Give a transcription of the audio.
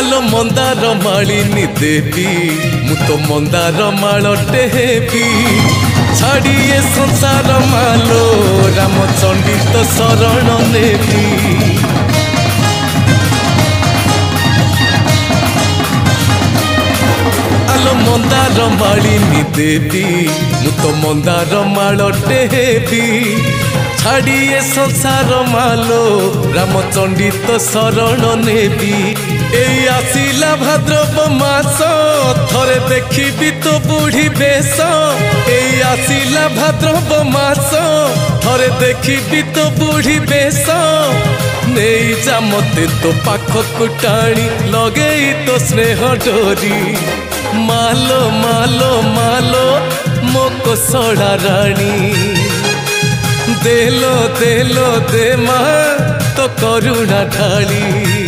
आलो मंदार मालिनी देवी मु तो मंदार मालटे हेबी छाड़िए संसार मालो रामचंडी तो शरण नेबी आलो मंदार मालिनी देवी मु तो मंदार मालटे हेबी छाड़िए संसार मालो रामचंडी तो शरण नेबी एई आसिला भाद्रव मास थरे देखी तो बुढ़ी बेश एई आसिला भाद्रव मास थरे देखी तो बुढ़ी बेश नहीं जा मते तो पाखक टाणी लगे तो स्नेह डोरी मालो मालो मालो मो कोसड़ा रानी देलो देलो दे माँ तो करुणा ढाली।